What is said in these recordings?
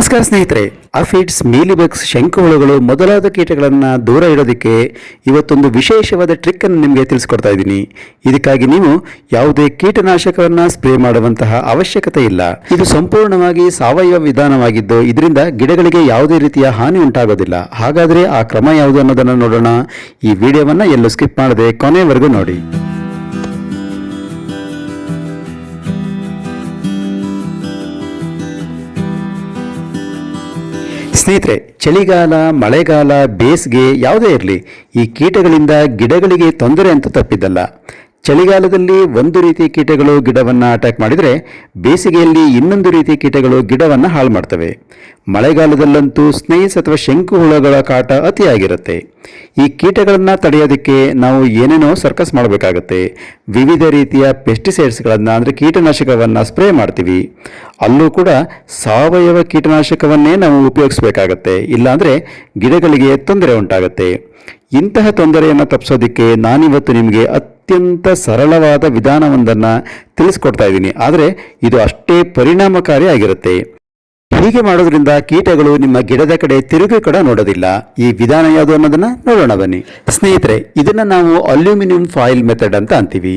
ನಮಸ್ಕಾರ ಸ್ನೇಹಿತರೆ, aphids, mealybugs, ಶಂಕುಹುಳುಗಳು ಮೊದಲಾದ ಕೀಟಗಳನ್ನು ದೂರ ಇಡೋದಕ್ಕೆ ಇವತ್ತೊಂದು ವಿಶೇಷವಾದ ಟ್ರಿಕ್ ಅನ್ನು ನಿಮಗೆ ತಿಳಿಸ್ಕೊಡ್ತಾ ಇದ್ದೀನಿ. ಇದಕ್ಕಾಗಿ ನೀವು ಯಾವುದೇ ಕೀಟನಾಶಕವನ್ನು ಸ್ಪ್ರೇ ಮಾಡುವಂತಹ ಅವಶ್ಯಕತೆ ಇಲ್ಲ. ಇದು ಸಂಪೂರ್ಣವಾಗಿ ಸಾವಯವ ವಿಧಾನವಾಗಿದ್ದು ಇದರಿಂದ ಗಿಡಗಳಿಗೆ ಯಾವುದೇ ರೀತಿಯ ಹಾನಿ ಉಂಟಾಗೋದಿಲ್ಲ. ಹಾಗಾದರೆ ಆ ಕ್ರಮ ಯಾವುದು ಅನ್ನೋದನ್ನು ನೋಡೋಣ. ಈ ವಿಡಿಯೋವನ್ನು ಎಲ್ಲೂ ಸ್ಕಿಪ್ ಮಾಡದೆ ಕೊನೆಯವರೆಗೂ ನೋಡಿ. ಸ್ನೇಹಿತರೆ, ಚಳಿಗಾಲ, ಮಳೆಗಾಲ, ಬೇಸಿಗೆ ಯಾವುದೇ ಇರಲಿ, ಈ ಕೀಟಗಳಿಂದ ಗಿಡಗಳಿಗೆ ತೊಂದರೆ ಅಂತ ತಪ್ಪಿದ್ದಲ್ಲ. ಚಳಿಗಾಲದಲ್ಲಿ ಒಂದು ರೀತಿ ಕೀಟಗಳು ಗಿಡವನ್ನು ಅಟ್ಯಾಕ್ ಮಾಡಿದರೆ ಬೇಸಿಗೆಯಲ್ಲಿ ಇನ್ನೊಂದು ರೀತಿ ಕೀಟಗಳು ಗಿಡವನ್ನು ಹಾಳು ಮಾಡ್ತವೆ. ಮಳೆಗಾಲದಲ್ಲಂತೂ ಸ್ನೇಹಿಸ್ ಅಥವಾ ಶಂಕುಹುಳುಗಳ ಕಾಟ ಅತಿಯಾಗಿರುತ್ತೆ. ಈ ಕೀಟಗಳನ್ನು ತಡೆಯೋದಕ್ಕೆ ನಾವು ಏನೇನೋ ಸರ್ಕಸ್ ಮಾಡಬೇಕಾಗತ್ತೆ. ವಿವಿಧ ರೀತಿಯ ಪೆಸ್ಟಿಸೈಡ್ಸ್ಗಳನ್ನು ಅಂದರೆ ಕೀಟನಾಶಕವನ್ನು ಸ್ಪ್ರೇ ಮಾಡ್ತೀವಿ. ಅಲ್ಲೂ ಕೂಡ ಸಾವಯವ ಕೀಟನಾಶಕವನ್ನೇ ನಾವು ಉಪಯೋಗಿಸಬೇಕಾಗತ್ತೆ, ಇಲ್ಲಾಂದರೆ ಗಿಡಗಳಿಗೆ ತೊಂದರೆ ಉಂಟಾಗತ್ತೆ. ಇಂತಹ ತೊಂದರೆಯನ್ನು ತಪ್ಪಿಸೋದಕ್ಕೆ ನಾನಿವತ್ತು ನಿಮಗೆ ಅತ್ಯಂತ ಸರಳವಾದ ವಿಧಾನವೊಂದನ್ನು ತಿಳಿಸ್ಕೊಡ್ತಾ ಇದ್ದೀನಿ. ಆದರೆ ಇದು ಅಷ್ಟೇ ಪರಿಣಾಮಕಾರಿಯಾಗಿರುತ್ತೆ. ಹೀಗೆ ಮಾಡೋದ್ರಿಂದ ಕೀಟಗಳು ನಿಮ್ಮ ಗಿಡದ ಕಡೆ ತಿರುಗಿ ಕೂಡ ನೋಡೋದಿಲ್ಲ. ಈ ವಿಧಾನ ಯಾವುದು ಅನ್ನೋದನ್ನ ನೋಡೋಣ ಬನ್ನಿ. ಸ್ನೇಹಿತರೆ, ಇದನ್ನ ನಾವು ಅಲ್ಯೂಮಿನಿಯಂ ಫಾಯಿಲ್ ಮೆಥಡ್ ಅಂತ ಅಂತೀವಿ.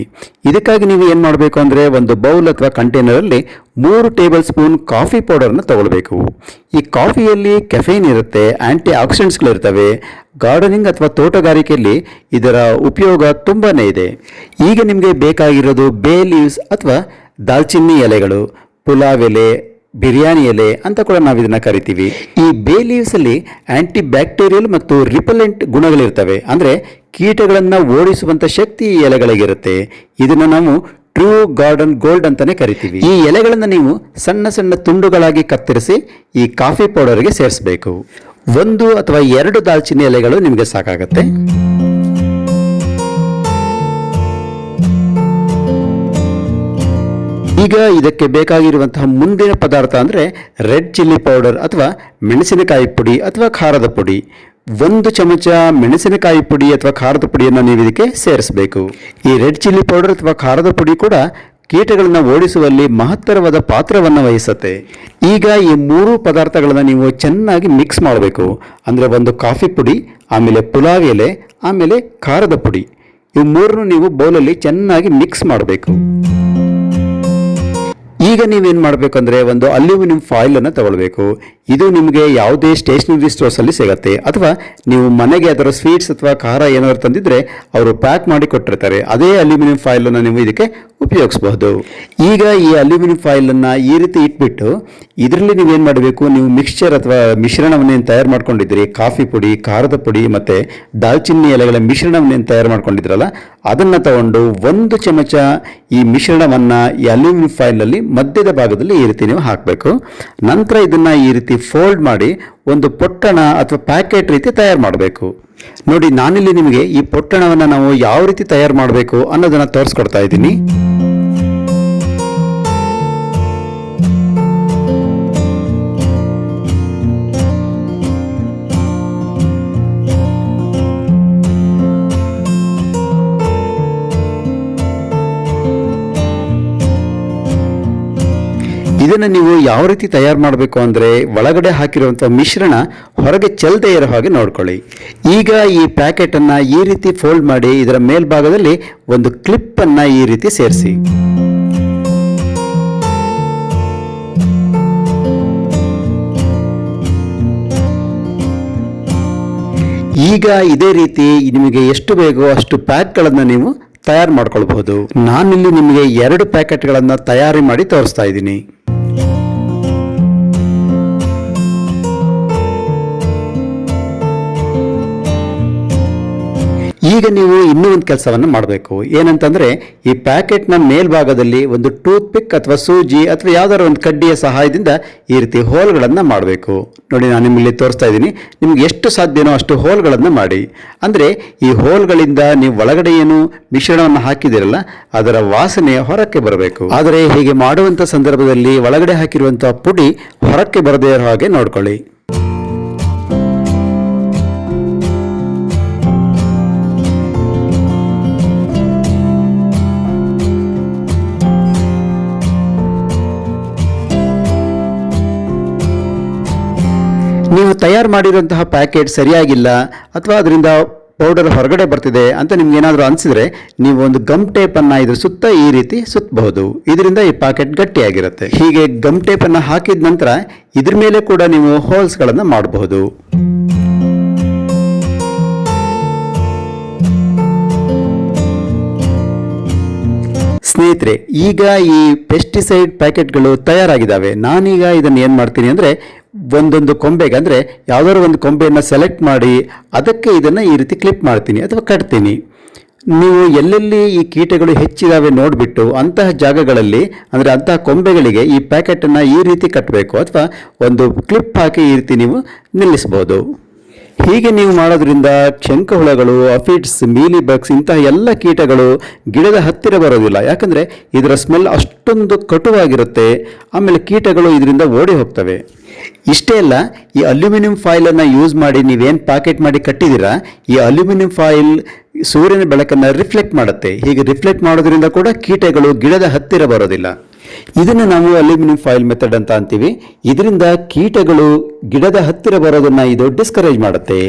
ಇದಕ್ಕಾಗಿ ನೀವು ಏನು ಮಾಡಬೇಕು ಅಂದರೆ, ಒಂದು ಬೌಲ್ ಅಥವಾ ಕಂಟೈನರಲ್ಲಿ 3 ಟೇಬಲ್ ಸ್ಪೂನ್ ಕಾಫಿ ಪೌಡರ್ನ ತಗೊಳ್ಬೇಕು. ಈ ಕಾಫಿಯಲ್ಲಿ ಕೆಫೇನ್ ಇರುತ್ತೆ, ಆಂಟಿ ಆಕ್ಸಿಡೆಂಟ್ಸ್ಗಳಿರ್ತವೆ. ಗಾರ್ಡನಿಂಗ್ ಅಥವಾ ತೋಟಗಾರಿಕೆಯಲ್ಲಿ ಇದರ ಉಪಯೋಗ ತುಂಬಾನೇ ಇದೆ. ಈಗ ನಿಮಗೆ ಬೇಕಾಗಿರೋದು ಬೇ ಲೀವ್ಸ್ ಅಥವಾ ದಾಲ್ಚಿನ್ನಿ ಎಲೆಗಳು, ಪುಲಾವ್ ಎಲೆ, ಬಿರಿಯಾನಿ ಎಲೆ ಅಂತ ಕೂಡ ನಾವು ಇದನ್ನ ಕರಿತೀವಿ. ಈ ಬೇ ಲೀವ್ಸ್ ಅಲ್ಲಿ ಆಂಟಿ ಬ್ಯಾಕ್ಟೀರಿಯಲ್ ಮತ್ತು ರಿಪಲೆಂಟ್ ಗುಣಗಳಿರ್ತವೆ. ಅಂದ್ರೆ ಕೀಟಗಳನ್ನು ಓಡಿಸುವಂತ ಶಕ್ತಿ ಈ ಎಲೆಗಳಿಗಿರುತ್ತೆ. ಇದನ್ನ ನಾವು ಟ್ರೂ ಗಾರ್ಡನ್ ಗೋಲ್ಡ್ ಅಂತಾನೆ ಕರಿತೀವಿ. ಈ ಎಲೆಗಳನ್ನು ನೀವು ಸಣ್ಣ ಸಣ್ಣ ತುಂಡುಗಳಾಗಿ ಕತ್ತರಿಸಿ ಈ ಕಾಫಿ ಪೌಡರ್ಗೆ ಸೇರಿಸಬೇಕು. 1 ಅಥವಾ 2 ದಾಲ್ಚಿನ್ನಿ ಎಲೆಗಳು ನಿಮಗೆ ಸಾಕಾಗತ್ತೆ. ಈಗ ಇದಕ್ಕೆ ಬೇಕಾಗಿರುವಂತಹ ಮುಂದಿನ ಪದಾರ್ಥ ಅಂದರೆ ರೆಡ್ ಚಿಲ್ಲಿ ಪೌಡರ್ ಅಥವಾ ಮೆಣಸಿನಕಾಯಿ ಪುಡಿ ಅಥವಾ ಖಾರದ ಪುಡಿ. 1 ಚಮಚ ಮೆಣಸಿನಕಾಯಿ ಪುಡಿ ಅಥವಾ ಖಾರದ ಪುಡಿಯನ್ನು ನೀವು ಇದಕ್ಕೆ ಸೇರಿಸಬೇಕು. ಈ ರೆಡ್ ಚಿಲ್ಲಿ ಪೌಡರ್ ಅಥವಾ ಖಾರದ ಪುಡಿ ಕೂಡ ಕೀಟಗಳನ್ನು ಓಡಿಸುವಲ್ಲಿ ಮಹತ್ತರವಾದ ಪಾತ್ರವನ್ನು ವಹಿಸುತ್ತೆ. ಈಗ ಈ 3 ಪದಾರ್ಥಗಳನ್ನು ನೀವು ಚೆನ್ನಾಗಿ ಮಿಕ್ಸ್ ಮಾಡಬೇಕು. ಅಂದರೆ ಒಂದು ಕಾಫಿ ಪುಡಿ, ಆಮೇಲೆ ಪುಲಾವ್ ಎಲೆ, ಆಮೇಲೆ ಖಾರದ ಪುಡಿ, ಇವು 3 ನೀವು ಬೌಲಲ್ಲಿ ಚೆನ್ನಾಗಿ ಮಿಕ್ಸ್ ಮಾಡಬೇಕು. ಈಗ ನೀವೇನು ಮಾಡಬೇಕಂದ್ರೆ, ಒಂದು ಅಲ್ಯೂಮಿನಿಯಂ ಫಾಯಿಲ್ ಅನ್ನು ತಗೊಳ್ಬೇಕು. ಇದು ನಿಮಗೆ ಯಾವುದೇ ಸ್ಟೇಷನರಿ ಸ್ಟೋರ್ಸ್ ಅಲ್ಲಿ ಸಿಗುತ್ತೆ, ಅಥವಾ ನೀವು ಮನೆಗೆ ಅದರ ಸ್ವೀಟ್ಸ್ ಅಥವಾ ಖಾರ ಏನಾದ್ರು ತಂದಿದ್ರೆ ಅವರು ಪ್ಯಾಕ್ ಮಾಡಿ ಕೊಟ್ಟಿರ್ತಾರೆ. ಅದೇ ಅಲ್ಯೂಮಿನಿಯಂ ಫಾಯಿಲ್ ಅನ್ನು ನೀವು ಇದಕ್ಕೆ ಉಪಯೋಗಿಸಬಹುದು. ಈಗ ಈ ಅಲ್ಯೂಮಿನಿಯಂ ಫಾಯಿಲ್ ಅನ್ನ ಈ ರೀತಿ ಇಟ್ಬಿಟ್ಟು ಇದರಲ್ಲಿ ನೀವೇನು ಮಾಡಬೇಕು, ನೀವು ಮಿಕ್ಸ್ಚರ್ ಅಥವಾ ಮಿಶ್ರಣವನ್ನೇನು ತಯಾರು ಮಾಡ್ಕೊಂಡಿದ್ರಿ, ಕಾಫಿ ಪುಡಿ, ಖಾರದ ಪುಡಿ ಮತ್ತೆ ದಾಲ್ಚಿನ್ನಿ ಎಲೆಗಳ ಮಿಶ್ರಣವನ್ನೇನು ತಯಾರು ಮಾಡ್ಕೊಂಡಿದ್ರಲ್ಲ, ಅದನ್ನ ತಗೊಂಡು 1 ಚಮಚ ಈ ಮಿಶ್ರಣವನ್ನ ಈ ಅಲ್ಯೂಮಿನಿಯಂ ಫಾಯಿಲ್ ಅಲ್ಲಿ ಮಧ್ಯದ ಭಾಗದಲ್ಲಿ ಈ ರೀತಿ ನೀವು ಹಾಕಬೇಕು. ನಂತರ ಇದನ್ನ ಈ ರೀತಿ ಫೋಲ್ಡ್ ಮಾಡಿ ಒಂದು ಪೊಟ್ಟಣ ಅಥವಾ ಪ್ಯಾಕೆಟ್ ರೀತಿ ತಯಾರು ಮಾಡಬೇಕು. ನೋಡಿ, ನಾನಿಲ್ಲಿ ನಿಮಗೆ ಈ ಪೊಟ್ಟಣವನ್ನು ನಾವು ಯಾವ ರೀತಿ ತಯಾರು ಮಾಡಬೇಕು ಅನ್ನೋದನ್ನ ತೋರಿಸ್ಕೊಡ್ತಾ ಇದ್ದೀನಿ. ಇದನ್ನು ನೀವು ಯಾವ ರೀತಿ ತಯಾರು ಮಾಡಬೇಕು ಅಂದರೆ, ಒಳಗಡೆ ಹಾಕಿರುವಂಥ ಮಿಶ್ರಣ ಹೊರಗೆ ಚೆಲ್ಲದೆ ಇರೋ ಹಾಗೆ ನೋಡ್ಕೊಳ್ಳಿ. ಈಗ ಈ ಪ್ಯಾಕೆಟನ್ನು ಈ ರೀತಿ ಫೋಲ್ಡ್ ಮಾಡಿ ಇದರ ಮೇಲ್ಭಾಗದಲ್ಲಿ ಒಂದು ಕ್ಲಿಪ್ಪನ್ನು ಈ ರೀತಿ ಸೇರಿಸಿ. ಈಗ ಇದೇ ರೀತಿ ನಿಮಗೆ ಎಷ್ಟು ಬೇಕೋ ಅಷ್ಟು ಪ್ಯಾಕ್ಗಳನ್ನು ನೀವು ತಯಾರು ಮಾಡ್ಕೊಳ್ಬಹುದು. ನಾನಿಲ್ಲಿ ನಿಮಗೆ 2 ಪ್ಯಾಕೆಟ್ಗಳನ್ನು ತಯಾರಿ ಮಾಡಿ ತೋರಿಸ್ತಾ ಇದ್ದೀನಿ. ಈಗ ನೀವು ಇನ್ನೂ ಒಂದು ಕೆಲಸವನ್ನು ಮಾಡಬೇಕು. ಏನಂತಂದ್ರೆ, ಈ ಪ್ಯಾಕೆಟ್ನ ಮೇಲ್ಭಾಗದಲ್ಲಿ ಒಂದು ಟೂತ್ ಪಿಕ್ ಅಥವಾ ಸೂಜಿ ಅಥವಾ ಯಾವ್ದಾದ್ರು ಒಂದು ಕಡ್ಡಿಯ ಸಹಾಯದಿಂದ ಈ ರೀತಿ ಹೋಲ್ಗಳನ್ನು ಮಾಡಬೇಕು. ನೋಡಿ, ನಾನು ನಿಮ್ಮಲ್ಲಿ ತೋರಿಸ್ತಾ ಇದ್ದೀನಿ. ನಿಮ್ಗೆ ಎಷ್ಟು ಸಾಧ್ಯನೋ ಅಷ್ಟು ಹೋಲ್ಗಳನ್ನು ಮಾಡಿ. ಅಂದರೆ ಈ ಹೋಲ್ಗಳಿಂದ ನೀವು ಒಳಗಡೆ ಏನು ಮಿಶ್ರಣವನ್ನು ಹಾಕಿದಿರಲ್ಲ ಅದರ ವಾಸನೆ ಹೊರಕ್ಕೆ ಬರಬೇಕು. ಆದರೆ ಹೀಗೆ ಮಾಡುವಂಥ ಸಂದರ್ಭದಲ್ಲಿ ಒಳಗಡೆ ಹಾಕಿರುವಂಥ ಪುಡಿ ಹೊರಕ್ಕೆ ಬರದೇ ಇರೋ ಹಾಗೆ ನೋಡ್ಕೊಳ್ಳಿ. ನೀವು ತಯಾರು ಮಾಡಿರುವಂತಹ ಪ್ಯಾಕೆಟ್ ಸರಿಯಾಗಿಲ್ಲ ಅಥವಾ ಅದರಿಂದ ಪೌಡರ್ ಹೊರಗಡೆ ಬರ್ತಿದೆ ಅಂತ ನಿಮ್ಗೆ ಏನಾದರೂ ಅನಿಸಿದ್ರೆ ನೀವು ಒಂದು ಗಮ್ ಟೇಪನ್ನು ಇದ್ರ ಸುತ್ತ ಈ ರೀತಿ ಸುತ್ತಬಹುದು. ಇದರಿಂದ ಈ ಪ್ಯಾಕೆಟ್ ಗಟ್ಟಿಯಾಗಿರುತ್ತೆ. ಹೀಗೆ ಗಮ್ ಟೇಪನ್ನು ಹಾಕಿದ ನಂತರ ಇದ್ರ ಮೇಲೆ ಕೂಡ ನೀವು ಹೋಲ್ಸ್ಗಳನ್ನು ಮಾಡಬಹುದು. ಸ್ನೇಹಿತರೆ, ಈಗ ಈ ಪೆಸ್ಟಿಸೈಡ್ ಪ್ಯಾಕೆಟ್ಗಳು ತಯಾರಾಗಿದ್ದಾವೆ. ನಾನೀಗ ಇದನ್ನು ಏನು ಮಾಡ್ತೀನಿ ಅಂದರೆ ಒಂದೊಂದು ಕೊಂಬೆಗೆ ಅಂದರೆ ಯಾವುದಾದ್ರು ಒಂದು ಕೊಂಬೆಯನ್ನು ಸೆಲೆಕ್ಟ್ ಮಾಡಿ ಅದಕ್ಕೆ ಇದನ್ನು ಈ ರೀತಿ ಕ್ಲಿಪ್ ಮಾಡ್ತೀನಿ ಅಥವಾ ಕಟ್ತೀನಿ. ನೀವು ಎಲ್ಲೆಲ್ಲಿ ಈ ಕೀಟಗಳು ಹೆಚ್ಚಿದಾವೆ ನೋಡಿಬಿಟ್ಟು ಅಂತಹ ಜಾಗಗಳಲ್ಲಿ ಅಂದರೆ ಅಂತಹ ಕೊಂಬೆಗಳಿಗೆ ಈ ಪ್ಯಾಕೆಟನ್ನು ಈ ರೀತಿ ಕಟ್ಟಬೇಕು ಅಥವಾ ಒಂದು ಕ್ಲಿಪ್ ಹಾಕಿ ಈ ರೀತಿ ನೀವು ನಿಲ್ಲಿಸ್ಬೋದು. ಹೀಗೆ ನೀವು ಮಾಡೋದ್ರಿಂದ ಶಂಖಹುಳಗಳು, ಅಫಿಡ್ಸ್, ಮೀಲಿ ಬಗ್ಸ್ ಇಂತಹ ಎಲ್ಲ ಕೀಟಗಳು ಗಿಡದ ಹತ್ತಿರ ಬರೋದಿಲ್ಲ. ಯಾಕಂದರೆ ಇದರ ಸ್ಮೆಲ್ ಅಷ್ಟೊಂದು ಕಟುವಾಗಿರುತ್ತೆ. ಆಮೇಲೆ ಕೀಟಗಳು ಇದರಿಂದ ಓಡಿ ಹೋಗ್ತವೆ. ಇಷ್ಟೇ ಅಲ್ಲ, ಈ ಅಲ್ಯೂಮಿನಿಯಂ ಫಾಯಿಲನ್ನು ಯೂಸ್ ಮಾಡಿ ನೀವೇನು ಪ್ಯಾಕೆಟ್ ಮಾಡಿ ಕಟ್ಟಿದ್ದೀರಾ, ಈ ಅಲ್ಯೂಮಿನಿಯಂ ಫಾಯಿಲ್ ಸೂರ್ಯನ ಬೆಳಕನ್ನು ರಿಫ್ಲೆಕ್ಟ್ ಮಾಡುತ್ತೆ. ಹೀಗೆ ರಿಫ್ಲೆಕ್ಟ್ ಮಾಡೋದ್ರಿಂದ ಕೂಡ ಕೀಟಗಳು ಗಿಡದ ಹತ್ತಿರ ಬರೋದಿಲ್ಲ. ಇದನ್ನು ನಾವು ಅಲ್ಯೂಮಿನಿಯಂ ಫಾಯಿಲ್ ಮೆಥಡ್ ಅಂತ ಅಂತೀವಿ. ಇದರಿಂದ ಕೀಟಗಳು ಗಿಡದ ಹತ್ತಿರ ಬರೋದನ್ನು ಇದು ಡಿಸ್ಕರೇಜ್ ಮಾಡುತ್ತೆ.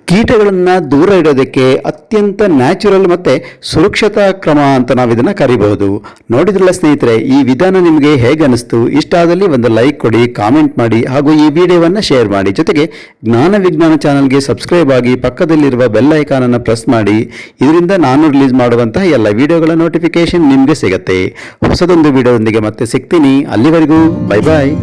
ಕೀಟಗಳನ್ನು ದೂರ ಇಡೋದಕ್ಕೆ ಅತ್ಯಂತ ನ್ಯಾಚುರಲ್ ಮತ್ತು ಸುರಕ್ಷತಾ ಕ್ರಮ ಅಂತ ನಾವು ಇದನ್ನು ಕರಿಬಹುದು. ನೋಡಿದ್ರಲ್ಲ ಸ್ನೇಹಿತರೆ, ಈ ವಿಧಾನ ನಿಮಗೆ ಹೇಗೆ ಅನಿಸ್ತು? ಇಷ್ಟ ಆದಲ್ಲಿ ಒಂದು ಲೈಕ್ ಕೊಡಿ, ಕಾಮೆಂಟ್ ಮಾಡಿ ಹಾಗೂ ಈ ವಿಡಿಯೋವನ್ನು ಶೇರ್ ಮಾಡಿ. ಜೊತೆಗೆ ಜ್ಞಾನ ವಿಜ್ಞಾನ ಚಾನಲ್ಗೆ ಸಬ್ಸ್ಕ್ರೈಬ್ ಆಗಿ ಪಕ್ಕದಲ್ಲಿರುವ ಬೆಲ್ ಐಕಾನನ್ನು ಪ್ರೆಸ್ ಮಾಡಿ. ಇದರಿಂದ ನಾನು ರಿಲೀಸ್ ಮಾಡುವಂತಹ ಎಲ್ಲ ವಿಡಿಯೋಗಳ ನೋಟಿಫಿಕೇಶನ್ ನಿಮಗೆ ಸಿಗುತ್ತೆ. ಹೊಸದೊಂದು ವಿಡಿಯೋದೊಂದಿಗೆ ಮತ್ತೆ ಸಿಗ್ತೀನಿ. ಅಲ್ಲಿವರೆಗೂ ಬೈ ಬಾಯ್.